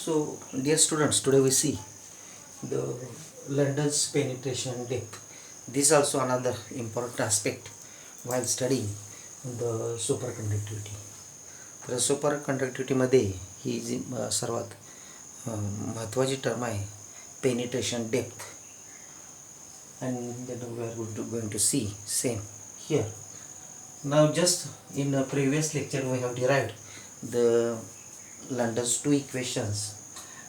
So, dear students, today we see the London's penetration depth. This is also another important aspect while studying the superconductivity. तर सुपरकंडक्टिव्हिटीमध्ये ही जी सर्वात महत्त्वाची term आहे penetration depth and then we are going to see same here. Now just in a previous lecture we have derived the London's two equations,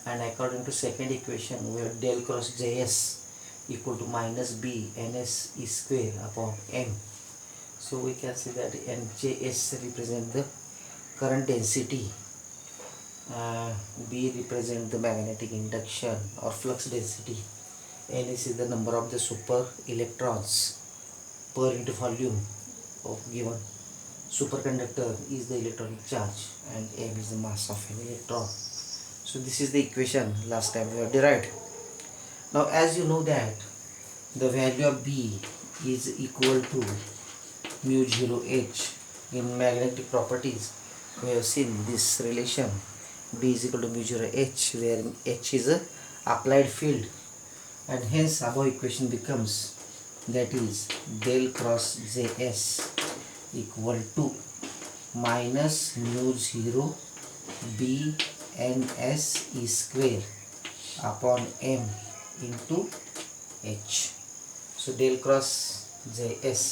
and according to second equation we have del cross Js equal to minus b ns e square upon m. So we can see that Njs represent the current density, b represent the magnetic induction or flux density, ns is the number of the super electrons per into volume of given superconductor is the electronic charge, and m is the mass of an electron. So this is the equation last time we have derived. Now as you know that the value of b is equal to mu 0 h. In magnetic properties we have seen this relation b is equal to mu 0 h, where h is a applied field, and hence above equation becomes that is del cross Js equal to minus mu 0 b ns e square upon m into h. So del cross Js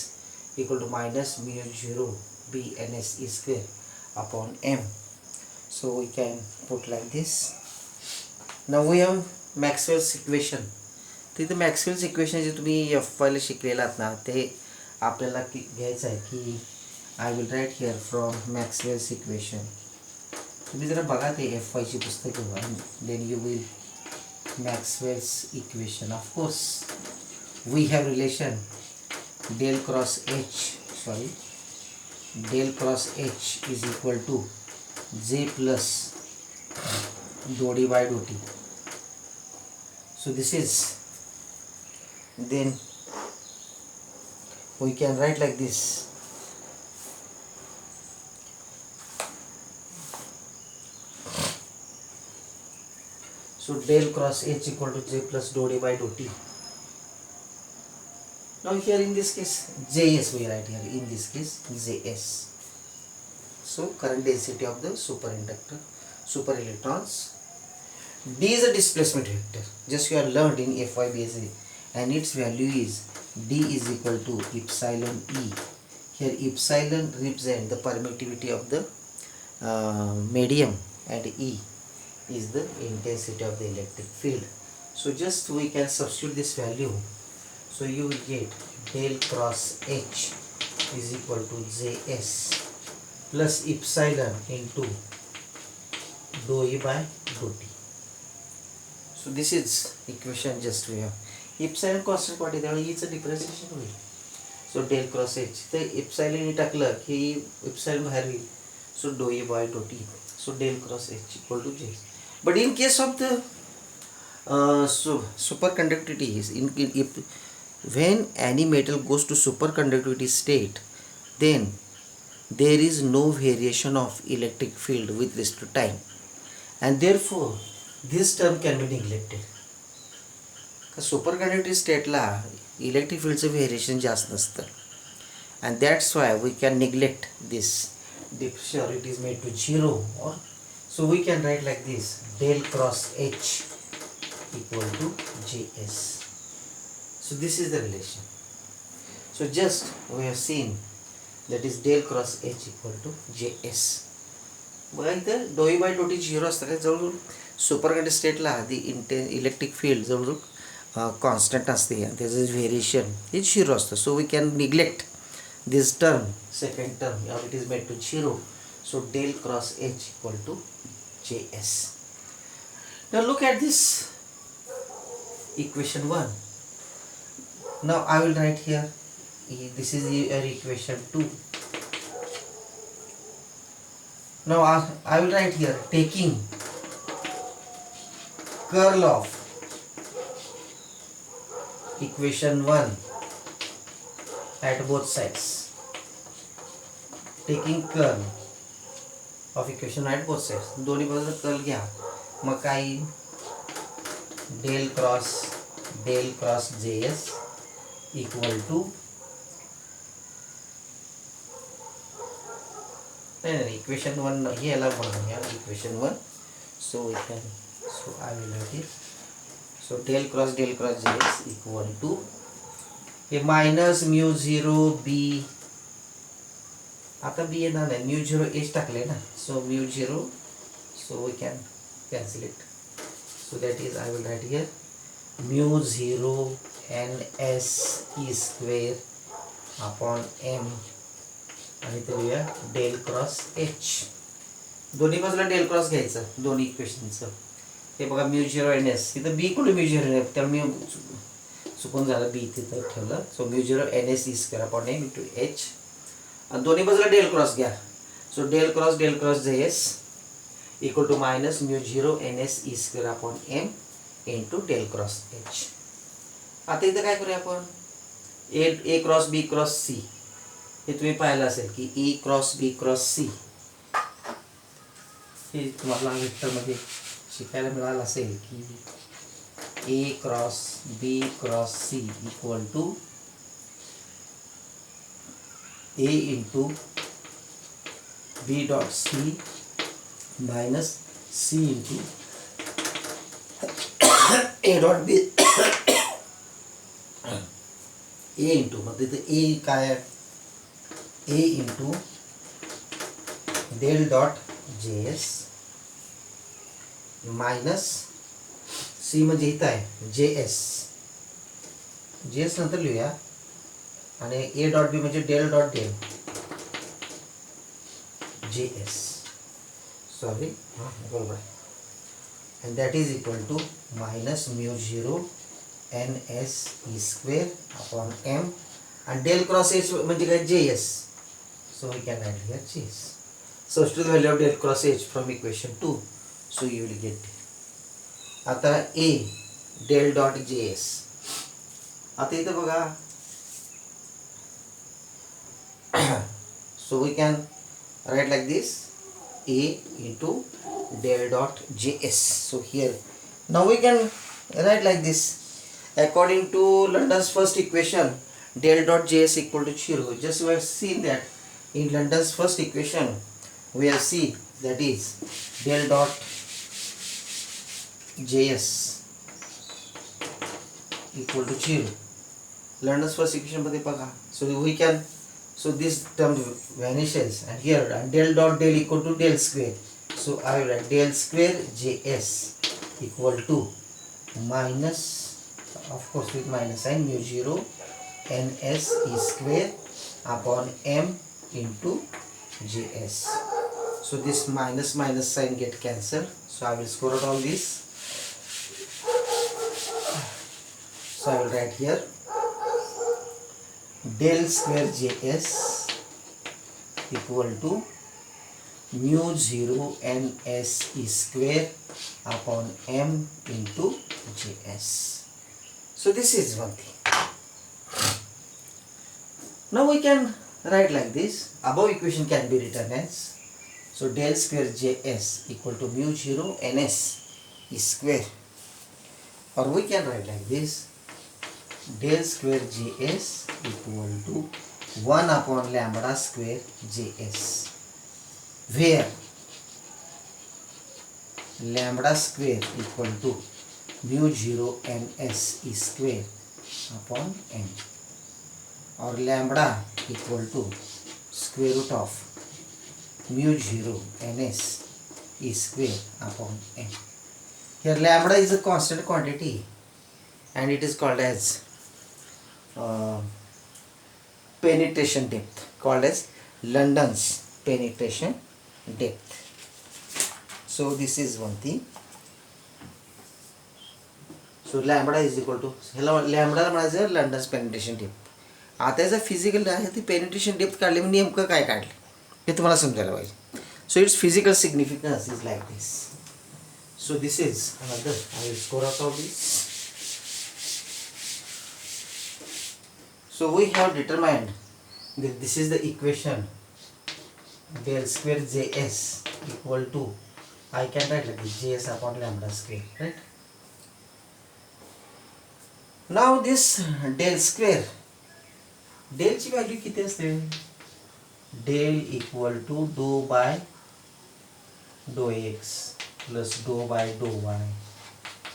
equal to minus mu 0 b ns e square upon m. So we can put like this. Now we have Maxwell's equation. तिथे Maxwell's equation जे तुम्ही F वायला शिकलेला आहात ना, ते आपल्याला घ्यायचं आहे की I will write here from Maxwell's equation. तुम्ही जरा बघा ते एफ वायची पुस्तकं and then you will Maxwell's equation. Of course we have relation del cross h is equal to j plus dou d by dou t. So this is, then we can write like this. So del cross h equal to j plus dou d by dou t. Now here in this case Js we write here, in this case Js. So current density of the super electrons. D is a displacement vector, just you are learned in FYBSA, and its value is D is equal to epsilon E. Here epsilon represents the permittivity of the medium, and E is the intensity of the electric field. So just we can substitute this value. So you will get del cross H is equal to Js plus epsilon into dou E by dou t. So this is equation just we have. Epsilon constant quantity त्यामुळे E चं differentiation होईल. So del cross H तर epsilon E टाकलं की epsilon बाहेर होईल. So dou E by dou t. So del cross H equal to J. But in case of the superconductivity is when any metal goes to superconductivity state, then there is no variation of electric field with respect to time, and therefore this term can be neglected. Superconductive स्टेटला electric फील्डचं variation जास्त नसतं, and that's why we can neglect this. Sure, it is made to 0, or so we can write like this: del cross H equal to Js. So this is the relation. So just we have seen that is del cross H equal to Js. बघा इथं dou E by dou t 0 असतं का, जवळजवळ superconductive स्टेटला the electric field जवळजवळ constant असते आणि त्याचं व्हेरिएशन हे 0 असतं. So we can neglect this term, second term, or it is made to 0. So del cross H equal to Js. Now look at this equation 1. Now I will write here, this is your equation 2. Now I will write here, taking curl of equation 1 at both sides. Taking curl of equation at both sides. दोन्ही बाजूला curl घ्या मग काय येईल, del cross J S equal to, नाही equation 1 हे याला बनवूया equation 1. So we can, so I will write it. So del cross J S equal to हे मायनस म्यू झिरो बी, आता बी येणार नाही, म्यू झिरो एच टाकले ना, so mu zero, so we can cancel it. So that is I will write here mu zero N S E square upon M, आणि ते लिहूया del cross H. दोन्ही बाजूला डेल क्रॉस घ्यायचं दोन्ही इक्वेशनचं. हे बघा म्यू झिरो एन एस, इथं बी कुठे म्यू झिरो आहे, त्यामुळे मी चुकून झालं बी तिथं ठेवलं. So mu zero N S E square upon M into H, आणि दोन्ही बाजूला डेल क्रॉस घ्या. So del cross J S equal to minus mu zero N S E square upon M into del cross H. आता इथं काय करूया आपण, A cross B cross C, हे तुम्ही पाहिलं असेल की A cross B cross C, हे तुम्हाला वेक्टरमध्ये शिकायला मिळालं असेल की A cross B cross C equal to A into B dot C minus C into A dot B, A into मग तिथे ए काय, A into del dot J S minus C म्हणजे इथं आहे जे एस, जे एस नंतर लिहूया, आणि A dot B म्हणजे del dot del J S, sorry बरोबर आहे, and that is equal to minus mu 0 n s e square upon m, and del cross h म्हणजे काय js, so we can write here js. Substitute the value of del cross h from equation 2, so you will get, आता a del dot js, आता इथं बघा, so we can write like this a into del dot js. So here now we can write like this, according to London's first equation del dot js equal to 0. Just we have seen that in London's first equation we have seen that is del dot js equal to 0. London's first equation मध्ये बघा, so we can, so this term vanishes, and here and del dot del equal to del square. So I will write del square js equal to minus, of course with minus sign, mu 0 ns e square upon m into js. So this minus sign get cancelled. So I will score out all this. So I will write here del square js equal to mu 0 ns e square upon m into js. So this is one thing. Now we can write like this. Above equation can be written as, so del square js equal to mu 0 ns e square, or we can write like this, del square js equal to 1 upon lambda square js, where lambda square equal to mu 0 ns e square upon m, or lambda equal to square root of mu 0 ns e square upon m. Here lambda is a constant quantity and it is called as penetration depth, called as London's penetration depth. So this is one thing. So lambda is equal to, lambda म्हणजे London's penetration depth. आता याचा physical आहे ती penetration depth काढली म्हणजे नेमकं काय काढलं हे तुम्हाला समजायला पाहिजे. So it's physical significance is like this. So this is another, I will score out of this. So we have determined that this is the equation del square js equal to I can write like this, Js upon lambda square, right? Now this del square, del ची value किती असते? del equal to dou by dou x plus dou by dou y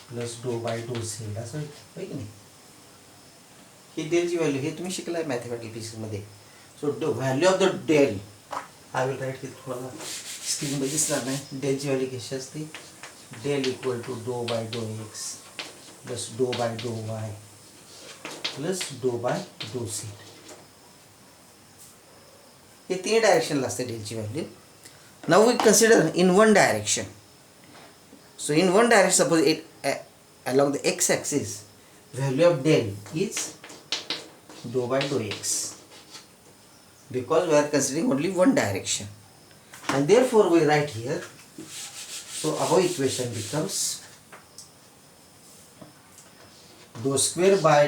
plus dou by dou z, असं होय की नाही? ही del ची value, हे तुम्ही शिकलाय mathematical physics मध्ये. सो value of the del, I will right, की तुम्हाला स्क्रीन वर दिसणार नाही. del ची व्हॅल्यू कशी असते? del equal to dou by dou x plus dou by dou y plus dou by dou z. हे तीन डायरेक्शनला असते डेलची value. Now we consider in one direction. So in one direction, suppose it along the x axis, value of del is dou by dou x, because we are considering only one direction, and therefore we write here. So our equation becomes dou square by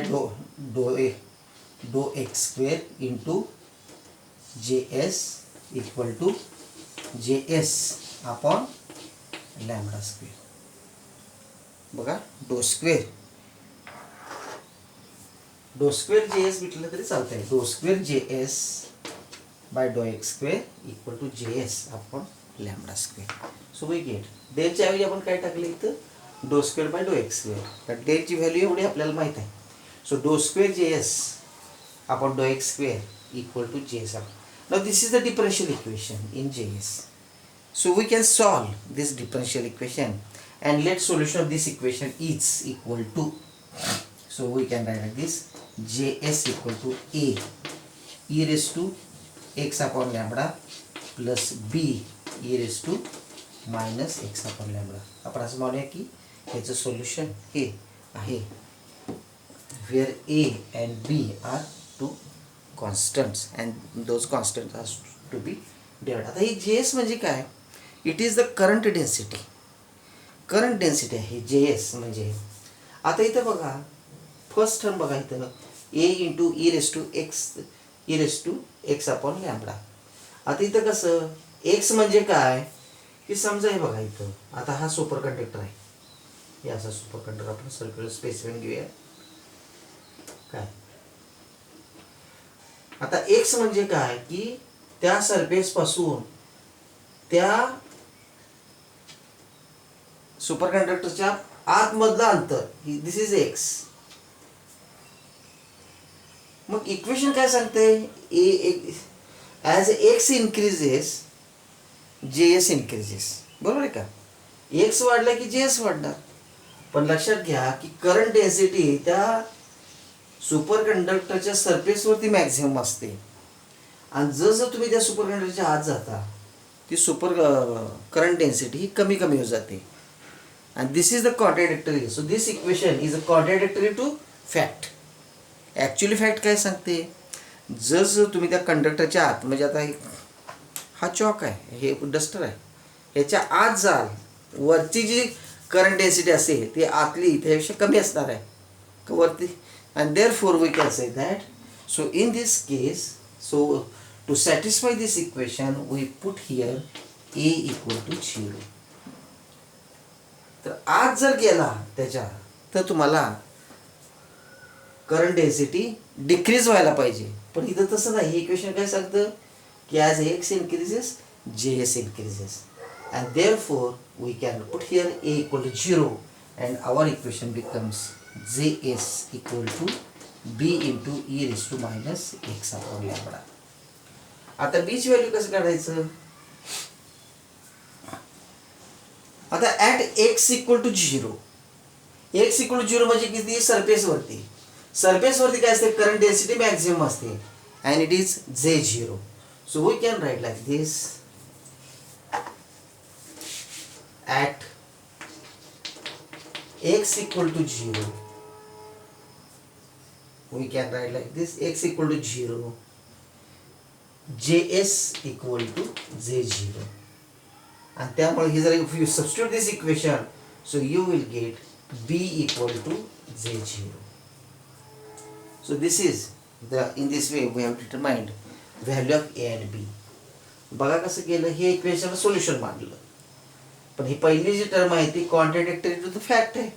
dou x square into js equal to js upon lambda square. बघा, do square js भेटलं तरी चालतंय. Do square js by do x square equal to js upon lambda square. So we get डेलच्या ऐवजी आपण काय टाकलं इथं? Do square by do x square. तर डेलची व्हॅल्यू एवढी आपल्याला माहित आहे. So do square js upon do x square equal to js. Now this is the differential equation in js. So we can solve this differential equation, and let solution of this equation is equal to, so we can write like this, js equal to a e raised to x upon lambda plus b e raised to minus x upon lambda. आपण असं म्हणूया की ह्याचं solution हे आहे where a and b are two constants and those constants are to be divided. आता ही js म्हणजे काय? It is the current density. Current density आहे js म्हणजे. आता इथं बघा, फर्स्ट टर्म बघा इथं a into E raise to X upon lambda. आता इथं कसं x म्हणजे काय की समजा हे बघा इथं, आता हा सुपर कंडक्टर आहे, हे असा सुपर कंडक्टर आपण सर्क्युलर स्पेसिमेन घेऊया. काय आता x म्हणजे काय की त्या सरफेस पासून त्या सुपर कंडक्टरच्या आतमधलं अंतर, this is x. Mug equation काय सांगते? As x increases js increases. बरोबर आहे का? x वाढला की js वाढणार. पण लक्षात घ्या की करंट डेन्सिटी त्या सुपर कंडक्टरच्या सरफेसवरती मॅक्झिमम असते, आणि जसं तुम्ही त्या सुपर कंडक्टरच्या आत जाता ती सुपर करंट डेन्सिटी ही कमी कमी होत जाते. and this is the contradictory. So this equation is a contradictory to fact. Actually fact काय सांगते? जर तुम्ही त्या कंडक्टरच्या आत, म्हणजे आता हा चॉक आहे, हे डस्टर आहे, ह्याच्या आत जाल, वरची जी करंट डेन्सिटी असेल ती आतली त्यापेक्षा कमी असणार आहे वरती. and therefore we can say that, so in this case, so to satisfy this equation we put here a equal to 0. तर आज जर गेला त्याच्या, तर तुम्हाला करंट डेन्सिटी डिक्रीज व्हायला पाहिजे. पण इथं तसं नाही. हे इक्वेशन काय सांगतं की as x increases js increases, and therefore we can put here a equal to 0, and our equation becomes js equal to b into e raised to minus x upon lambda. आता b ची value कसं काढायचं? आता at x equal to 0, x equal to 0 म्हणजे किती? सरफेसवरती. सरफेसवरती काय असते? करंट डेन्सिटी मॅक्झिमम असते, and it is j0. So we can write like this, at x equal to 0, we can write like this, x equal to 0, js equal to j0. And त्यामुळे हे जर if you substitute this equation, so you will get b equal to j0. So this is in this way we have determined value of a and b. बघा कसं केलं, हे equation solution मांडलं. पण ही पहिली जी term आहे ती कॉन्ट्रडिक्टरी टू द फॅक्ट आहे.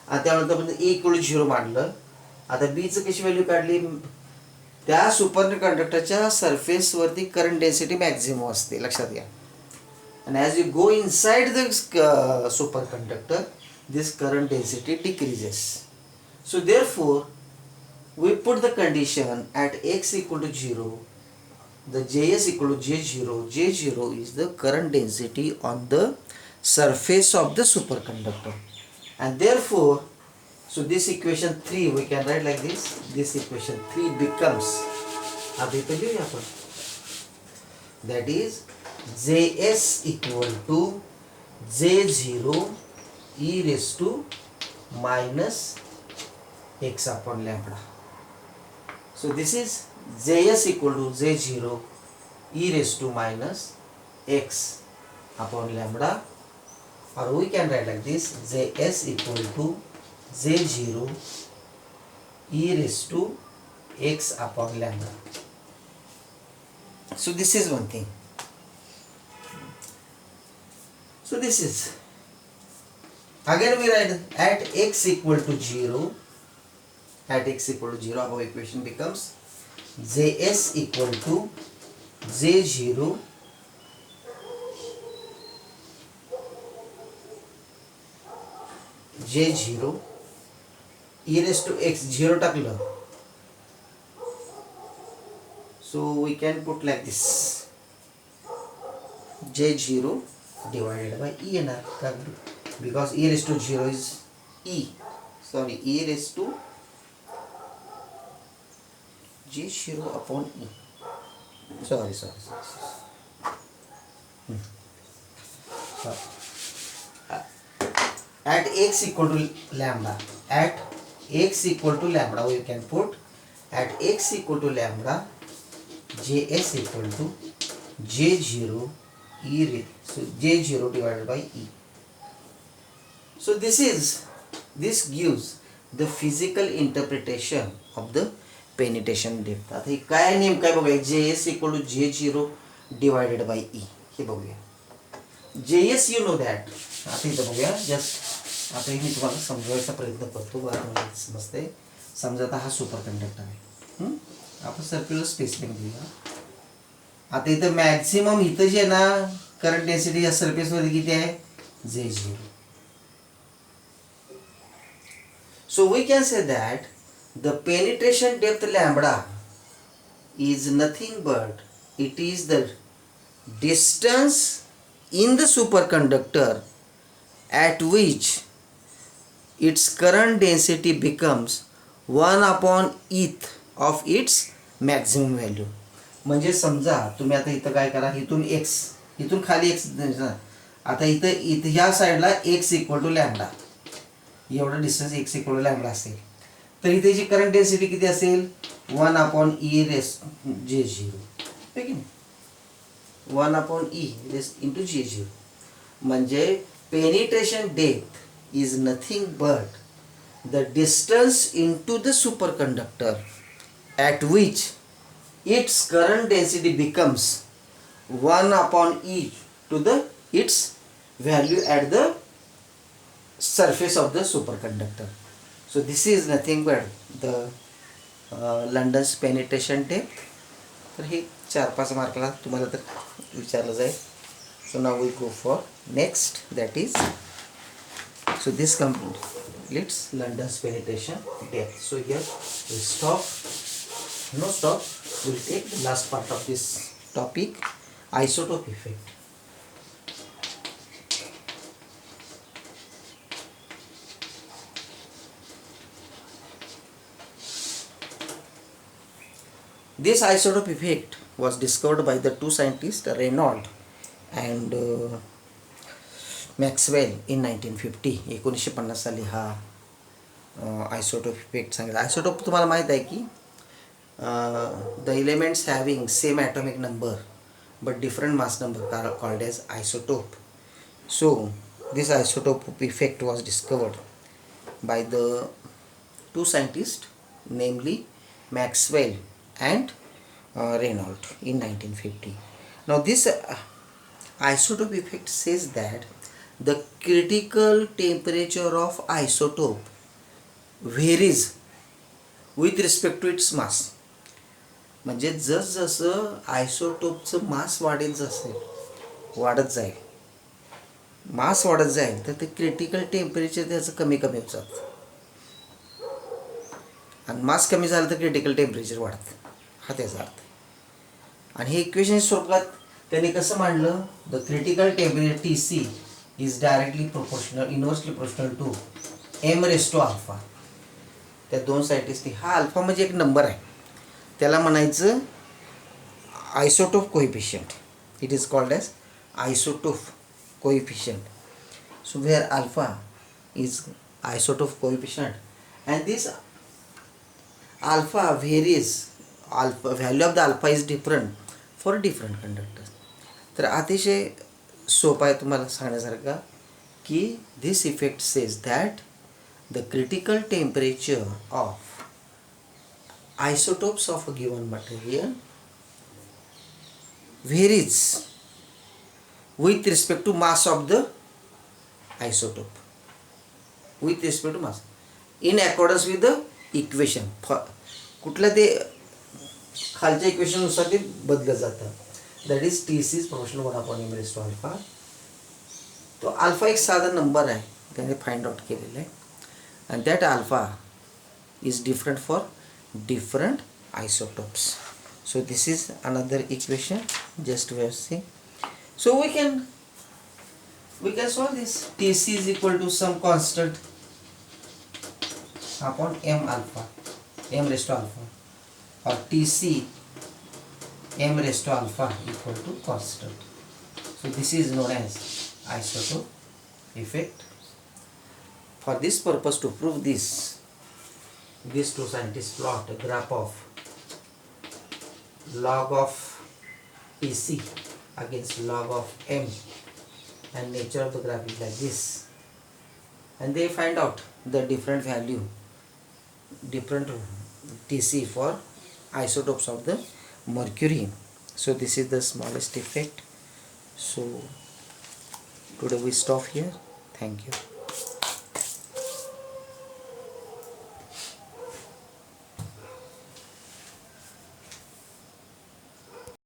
आणि त्यानंतर आपण ए इक्वल 0 मांडलं. आता बीचं कशी व्हॅल्यू काढली, त्या सुपर कंडक्टरच्या सरफेसवरती करंट डेन्सिटी मॅक्झिमम असते, लक्षात घ्या. आणि as you go inside the super conductor this current density decreases. So therefore we put the condition at x equal to 0, the Js equal to J0. J0 is the current density on the surface of the superconductor, and therefore, so this equation 3 we can write like this. This equation 3 becomes, अभी तो लिखूया आपण, that is Js equal to J0 e raised to minus x upon lambda. So this is Js equal to J0 e raised to minus x upon lambda, or we can write like this, Js equal to J0 e raised to x upon lambda. So this is one thing. So this is, again we write at x equal to 0, at x equal to 0, our equation becomes Js equal to J0 J0 e raised to x, 0 टाकलं, so we can put like this, J0 divided by e येणार, because e raised to 0 is e raised to J0 upon e. Sorry. At x equal to lambda, at x equal to lambda, we can put at x equal to lambda, Js equal to J0 e raised, so J0 divided by e. So this gives the physical interpretation of the penetration depth. आता हे काय name काय बघूया, Js equal to J0 divided by e, हे बघूया. Js you know that. आता इथं बघूया, just आता मी तुम्हाला समजवायचा प्रयत्न करतो, बघा तुम्हाला समजते. समजा आता हा सुपर कंडक्टर आहे, आपण सर्क्युलर स्पेसमेन घेऊया. आता इथं मॅक्झिमम इथं जे आहे ना करंट डेन्सिटी या सरफेसवरती किती आहे, J0. So we can say that the penetration depth lambda is nothing but it is the distance in the superconductor at which its current density becomes 1 upon eth of its maximum value. म्हणजे समजा तुम्ही आता इथं काय करा, इथून x, इथून खाली x, आता इथं ह्या साईडला x इक्वल टू लॅम्बडा, एवढा distance x equal to lambda असेल, तर इथे जी करंट डेन्सिटी किती असेल, 1 अपॉन e रेस J0, आहे की नाही, 1 upon e race into J0. म्हणजे penetration depth is nothing but the distance into the superconductor at which its current density becomes 1 upon e to the its value at the surface of the superconductor. So this is nothing but the London's penetration depth. तर हे 4-5 मार्कला तुम्हाला तर विचारलं जाईल. So now we go for next, that is, so this completes London's penetration depth. So here we stop. No stop, we will take the last part of this topic, isotope effect. This isotope effect was discovered by the two scientists Reynolds and Maxwell in 1950. 1950 साली हा isotope effect सांगितला. Isotope तुम्हाला माहीत आहे की the elements having same atomic number but different mass number are called as isotope. So this isotope effect was discovered by the two scientists, namely Maxwell and Reynolds in 1950. Now this isotope effect says that the critical temperature of isotope varies with respect to its mass. म्हणजे जसं आयसोटोपचं मास वाढत जाईल मास वाढत जाईल तर ते critical temperature त्याचं कमी कमी होत जातं आणि मास कमी झालं तर क्रिटिकल टेम्परेचर वाढतं. हा त्याचा अर्थ आहे. आणि हे इक्वेशन स्वरूपात त्यांनी कसं मांडलं, the critical temperature T C is directly proportional inversely proportional to M raise to alpha. त्या दोन सायंटिस्ट हा अल्फा म्हणजे एक नंबर आहे, त्याला म्हणायचं isotope coefficient. It is called as isotope coefficient. So where alpha is isotope coefficient and this alpha varies, alpha value of the alpha is different for different conductors. तर अतिशय सोपा आहे तुम्हाला सांगण्यासारखा की this effect says that the critical temperature of isotopes of a given material varies with respect to mass of the isotope, with respect to mass in accordance with the equation. कुठल्या ते खालच्या इक्वेशननुसार ते बदलत जातं. That is T C is proportional 1/m to alpha. तो alpha एक साधा number आहे त्याने फाइंड आउट केलेला आहे आणि that alpha is different for different isotopes. So this is another equation just we are seeing. So we can solve this. Tc is equal to some constant upon m alpha, m raised to alpha, or Tc m raised to alpha equal to constant. So this is known as isotope effect. For this purpose, to prove this, these two scientists plot a graph of log of Tc against log of m, and nature of the graph is like this, and they find out the different value, different Tc for isotopes of the mercury. So this is the smallest effect. So today we stop here. Thank you.